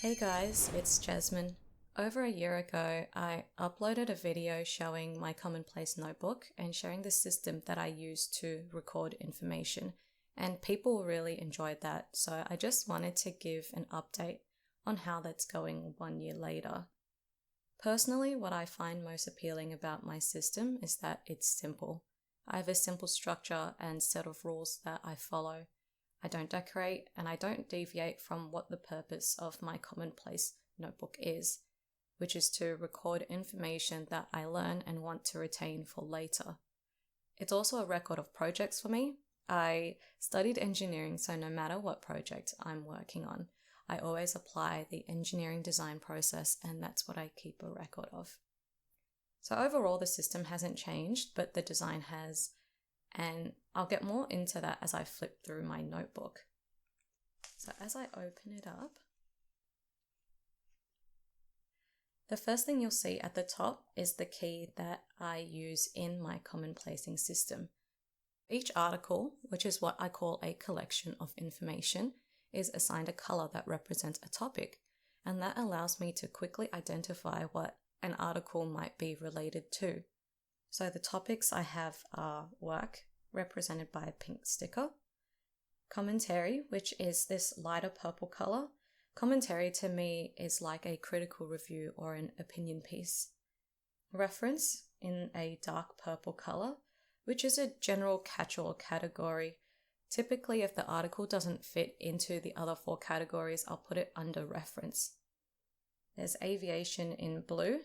Hey guys, it's Jasmine. Over a year ago, I uploaded a video showing my Commonplace Notebook and sharing the system that I use to record information, and people really enjoyed that, so I just wanted to give an update on how that's going 1 year later. Personally, what I find most appealing about my system is that it's simple. I have a simple structure and set of rules that I follow. I don't decorate and I don't deviate from what the purpose of my Commonplace Notebook is, which is to record information that I learn and want to retain for later. It's also a record of projects for me. I studied engineering, so no matter what project I'm working on, I always apply the engineering design process, and that's what I keep a record of. So overall, the system hasn't changed, but the design has. And I'll get more into that as I flip through my notebook. So as I open it up, the first thing you'll see at the top is the key that I use in my commonplacing system. Each article, which is what I call a collection of information, is assigned a color that represents a topic, and that allows me to quickly identify what an article might be related to. So the topics I have are work, represented by a pink sticker, commentary, which is this lighter purple color. Commentary to me is like a critical review or an opinion piece. Reference in a dark purple color, which is a general catch-all category. Typically, if the article doesn't fit into the other 4 categories, I'll put it under reference. There's aviation in blue.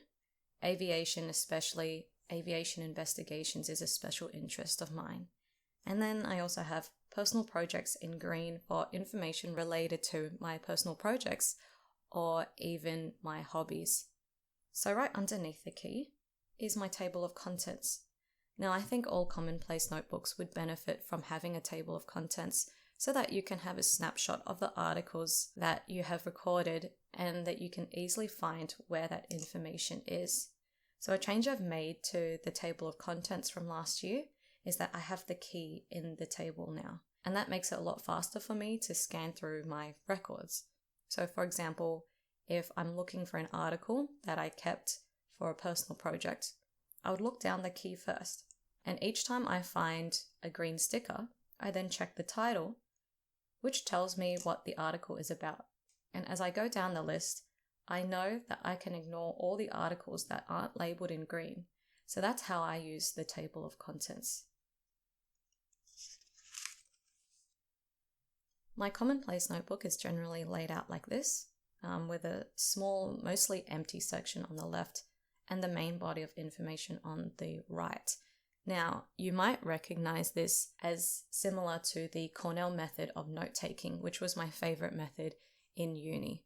Aviation, especially aviation investigations, is a special interest of mine. And then I also have personal projects in green for information related to my personal projects or even my hobbies. So right underneath the key is my table of contents. Now I think all commonplace notebooks would benefit from having a table of contents so that you can have a snapshot of the articles that you have recorded and that you can easily find where that information is. So a change I've made to the table of contents from last year is that I have the key in the table now. And that makes it a lot faster for me to scan through my records. So for example, if I'm looking for an article that I kept for a personal project, I would look down the key first. And each time I find a green sticker, I then check the title, which tells me what the article is about. And as I go down the list, I know that I can ignore all the articles that aren't labeled in green. So that's how I use the table of contents. My commonplace notebook is generally laid out like this, with a small, mostly empty section on the left and the main body of information on the right. Now, you might recognize this as similar to the Cornell method of note-taking, which was my favorite method in uni.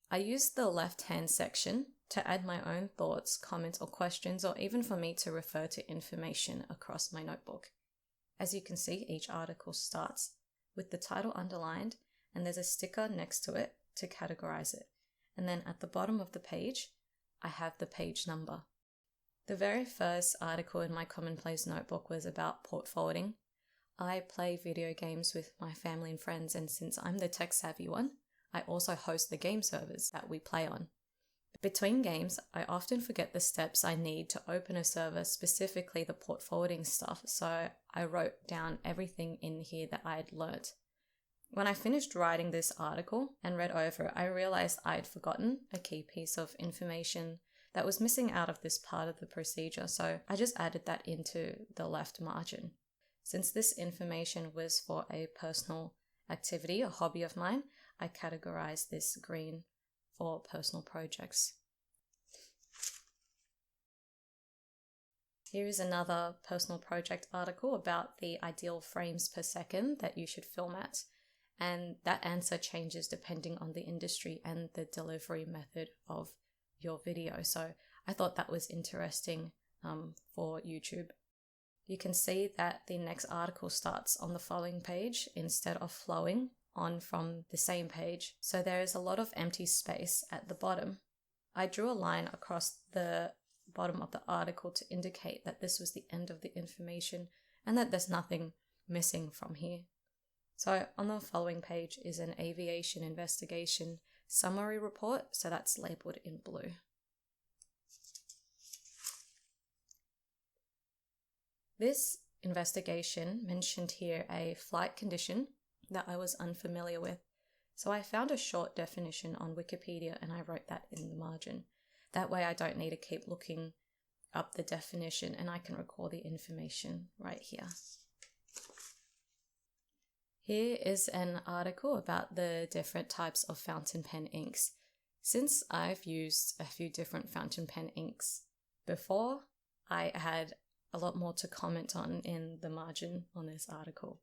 I use the left-hand section to add my own thoughts, comments, or questions, or even for me to refer to information across my notebook. As you can see, each article starts with the title underlined, and there's a sticker next to it to categorize it. And then at the bottom of the page, I have the page number. The very first article in my commonplace notebook was about port forwarding. I play video games with my family and friends, and since I'm the tech-savvy one, I also host the game servers that we play on. Between games, I often forget the steps I need to open a server, specifically the port forwarding stuff, so I wrote down everything in here that I had learnt. When I finished writing this article and read over it, I realized I had forgotten a key piece of information that was missing out of this part of the procedure, so I just added that into the left margin. Since this information was for a personal activity, a hobby of mine, I categorized this green for personal projects. Here is another personal project article about the ideal frames per second that you should film at, and that answer changes depending on the industry and the delivery method of your video. So I thought that was interesting for YouTube. You can see that the next article starts on the following page instead of flowing on from the same page. So there is a lot of empty space at the bottom. I drew a line across the bottom of the article to indicate that this was the end of the information and that there's nothing missing from here. So on the following page is an aviation investigation summary report, so that's labeled in blue. This investigation mentioned here a flight condition that I was unfamiliar with, so I found a short definition on Wikipedia and I wrote that in the margin. That way I don't need to keep looking up the definition and I can recall the information right here. Here is an article about the different types of fountain pen inks. Since I've used a few different fountain pen inks before, I had a lot more to comment on in the margin on this article.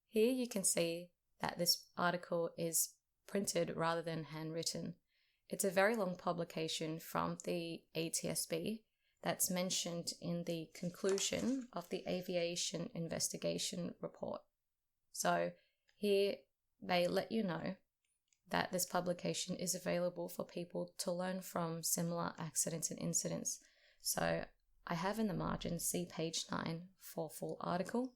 Here you can see that this article is printed rather than handwritten. It's a very long publication from the ATSB that's mentioned in the conclusion of the Aviation Investigation Report. So here they let you know that this publication is available for people to learn from similar accidents and incidents. So I have in the margin, see page 9 for full article.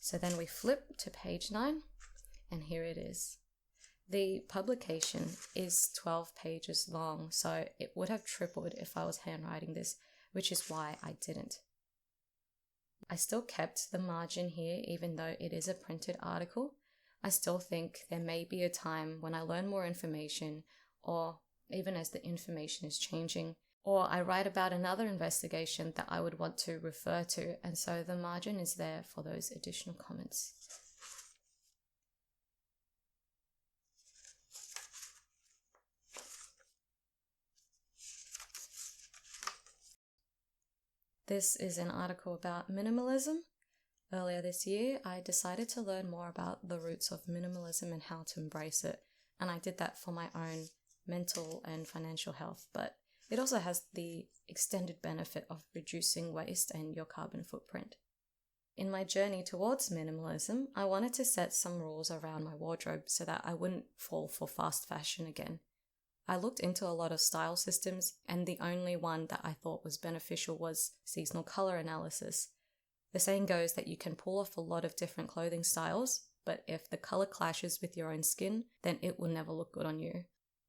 So then we flip to page 9 and here it is. The publication is 12 pages long, so it would have tripled if I was handwriting this, which is why I didn't. I still kept the margin here even though it is a printed article. I still think there may be a time when I learn more information, or even as the information is changing, or I write about another investigation that I would want to refer to, and so the margin is there for those additional comments. This is an article about minimalism. Earlier this year, I decided to learn more about the roots of minimalism and how to embrace it, and I did that for my own mental and financial health, but it also has the extended benefit of reducing waste and your carbon footprint. In my journey towards minimalism, I wanted to set some rules around my wardrobe so that I wouldn't fall for fast fashion again. I looked into a lot of style systems, and the only one that I thought was beneficial was seasonal color analysis. The saying goes that you can pull off a lot of different clothing styles, but if the color clashes with your own skin, then it will never look good on you.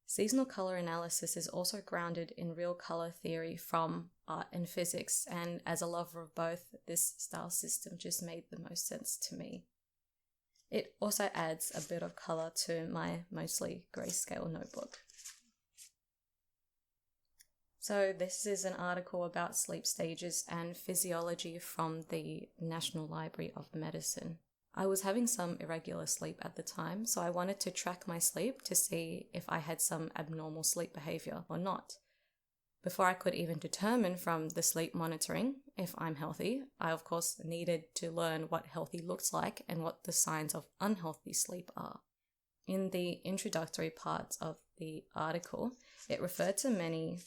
Seasonal color analysis is also grounded in real color theory from art and physics, and as a lover of both, this style system just made the most sense to me. It also adds a bit of color to my mostly grayscale notebook. So this is an article about sleep stages and physiology from the National Library of Medicine. I was having some irregular sleep at the time, so I wanted to track my sleep to see if I had some abnormal sleep behavior or not. Before I could even determine from the sleep monitoring if I'm healthy, I of course needed to learn what healthy looks like and what the signs of unhealthy sleep are. In the introductory parts of the article, it referred to many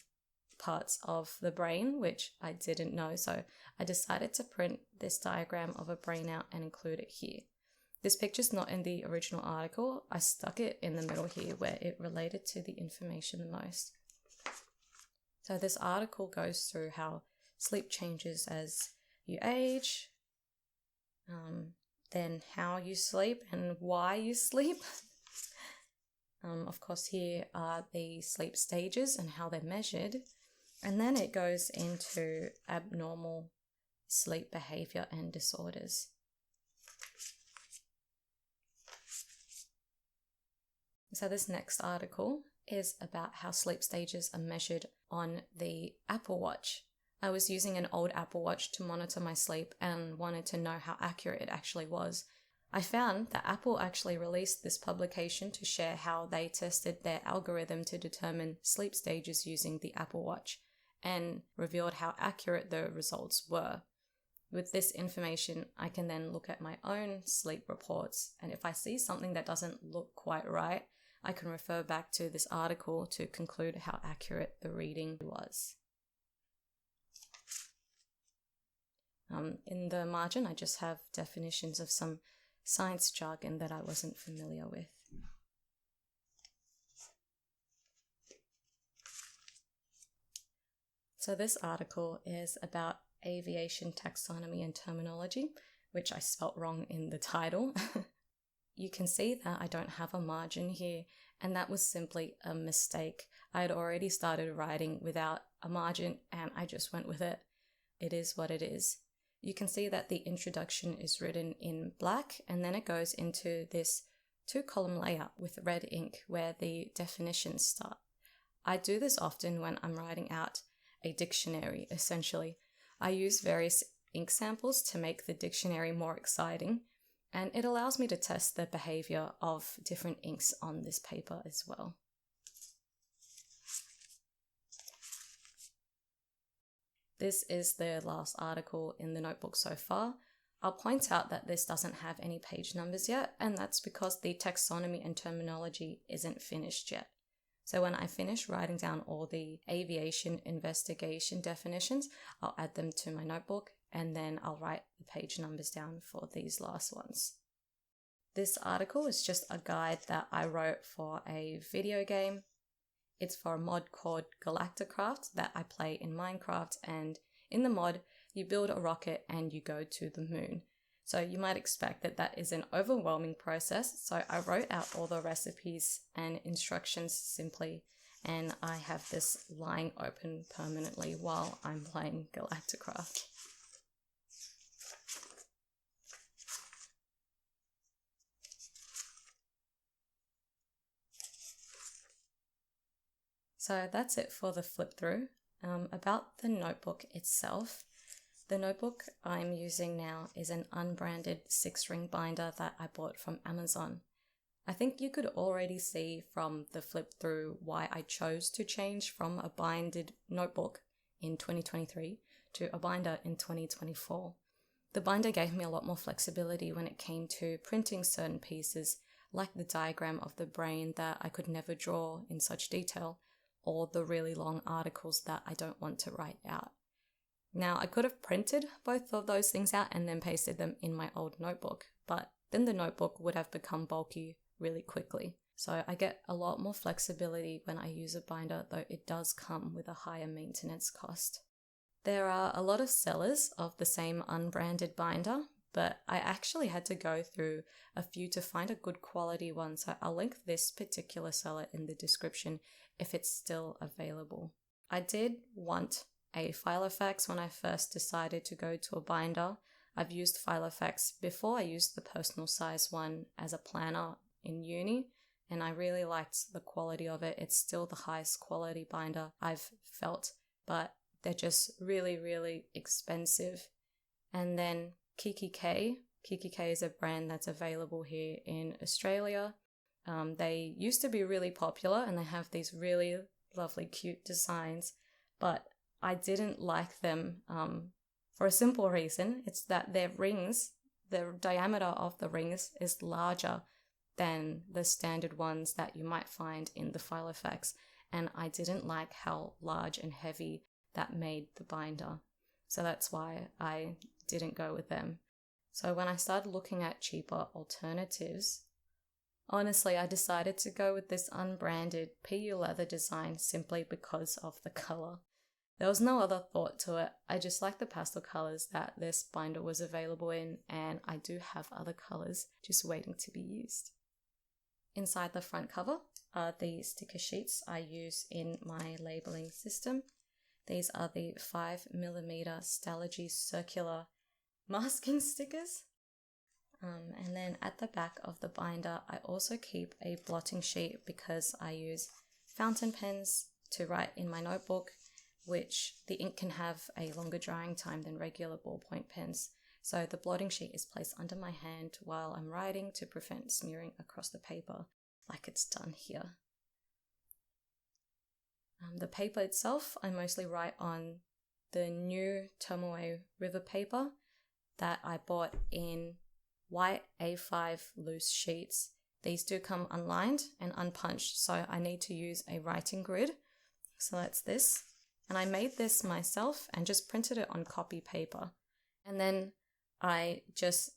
parts of the brain, which I didn't know, so I decided to print this diagram of a brain out and include it here. This picture's not in the original article. I stuck it in the middle here where it related to the information the most. So this article goes through how sleep changes as you age, then how you sleep and why you sleep. Of course, here are the sleep stages and how they're measured. And then it goes into abnormal sleep behavior and disorders. So this next article is about how sleep stages are measured on the Apple Watch. I was using an old Apple Watch to monitor my sleep and wanted to know how accurate it actually was. I found that Apple actually released this publication to share how they tested their algorithm to determine sleep stages using the Apple Watch, and revealed how accurate the results were. With this information, I can then look at my own sleep reports, and if I see something that doesn't look quite right, I can refer back to this article to conclude how accurate the reading was. In the margin, I just have definitions of some science jargon that I wasn't familiar with. So this article is about aviation taxonomy and terminology, which I spelt wrong in the title. you can see that I don't have a margin here, and that was simply a mistake. I had already started writing without a margin and I just went with it. It is what it is. You can see that the introduction is written in black, and then it goes into this 2-column layout with red ink where the definitions start. I do this often when I'm writing out a dictionary, essentially. I use various ink samples to make the dictionary more exciting, and it allows me to test the behavior of different inks on this paper as well. This is the last article in the notebook so far. I'll point out that this doesn't have any page numbers yet, and that's because the taxonomy and terminology isn't finished yet. So when I finish writing down all the aviation investigation definitions, I'll add them to my notebook, and then I'll write the page numbers down for these last ones. This article is just a guide that I wrote for a video game. It's for a mod called Galacticraft that I play in Minecraft, and in the mod, you build a rocket and you go to the moon. So you might expect that that is an overwhelming process, so I wrote out all the recipes and instructions simply, and I have this lying open permanently while I'm playing Galacticraft. So that's it for the flip through. About the notebook itself, the notebook I'm using now is an unbranded 6-ring binder that I bought from Amazon. I think you could already see from the flip through why I chose to change from a binded notebook in 2023 to a binder in 2024. The binder gave me a lot more flexibility when it came to printing certain pieces, like the diagram of the brain that I could never draw in such detail, or the really long articles that I don't want to write out. Now, I could have printed both of those things out and then pasted them in my old notebook, but then the notebook would have become bulky really quickly. So I get a lot more flexibility when I use a binder, though it does come with a higher maintenance cost. There are a lot of sellers of the same unbranded binder, but I actually had to go through a few to find a good quality one, so I'll link this particular seller in the description if it's still available. I did want a Filofax when I first decided to go to a binder. I've used Filofax before. I used the personal size one as a planner in uni, and I really liked the quality of it. It's still the highest quality binder I've felt, but they're just really, really expensive. And then Kiki K is a brand that's available here in Australia. They used to be really popular and they have these really lovely, cute designs, but I didn't like them for a simple reason. It's that their rings, the diameter of the rings is larger than the standard ones that you might find in the Filofax, and I didn't like how large and heavy that made the binder. So that's why I didn't go with them. So when I started looking at cheaper alternatives, honestly, I decided to go with this unbranded PU leather design simply because of the color. There was no other thought to it. I just like the pastel colors that this binder was available in, and I do have other colors just waiting to be used. Inside the front cover are the sticker sheets I use in my labeling system. These are the 5mm Stalogy circular masking stickers. And then at the back of the binder, I also keep a blotting sheet because I use fountain pens to write in my notebook, which the ink can have a longer drying time than regular ballpoint pens. So the blotting sheet is placed under my hand while I'm writing to prevent smearing across the paper like it's done here. The paper itself, I mostly write on the new Tomoe River paper that I bought in white A5 loose sheets. These do come unlined and unpunched, so I need to use a writing grid. So that's this. And I made this myself and just printed it on copy paper. And then I just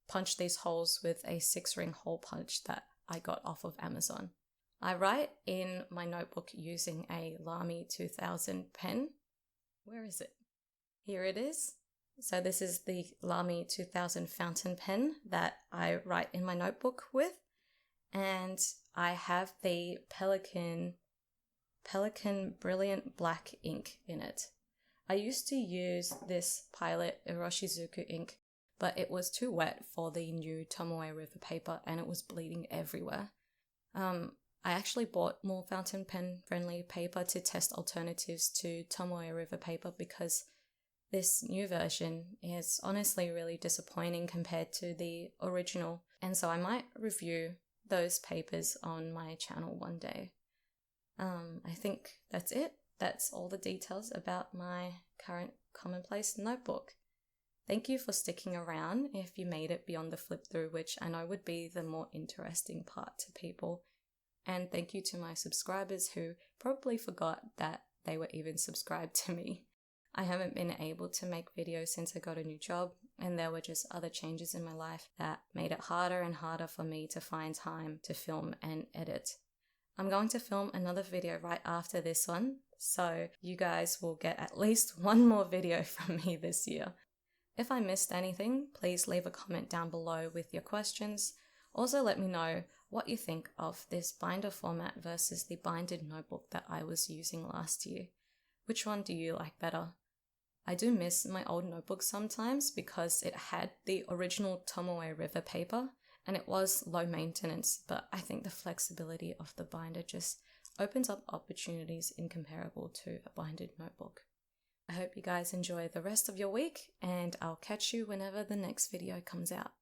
punched these holes with a 6-ring hole punch that I got off of Amazon. I write in my notebook using a Lamy 2000 pen. Where is it? Here it is. So this is the Lamy 2000 fountain pen that I write in my notebook with. And I have the Pelican Brilliant Black ink in it. I used to use this Pilot Iroshizuku ink, but it was too wet for the new Tomoe River paper and it was bleeding everywhere. I actually bought more fountain pen friendly paper to test alternatives to Tomoe River paper because this new version is honestly really disappointing compared to the original, and so I might review those papers on my channel one day. I think that's it. That's all the details about my current Commonplace notebook. Thank you for sticking around if you made it beyond the flip through, which I know would be the more interesting part to people. And thank you to my subscribers who probably forgot that they were even subscribed to me. I haven't been able to make videos since I got a new job, and there were just other changes in my life that made it harder and harder for me to find time to film and edit. I'm going to film another video right after this one, so you guys will get at least one more video from me this year. If I missed anything, please leave a comment down below with your questions. Also let me know what you think of this binder format versus the binded notebook that I was using last year. Which one do you like better? I do miss my old notebook sometimes because it had the original Tomoe River paper and it was low maintenance, but I think the flexibility of the binder just opens up opportunities incomparable to a binded notebook. I hope you guys enjoy the rest of your week, and I'll catch you whenever the next video comes out.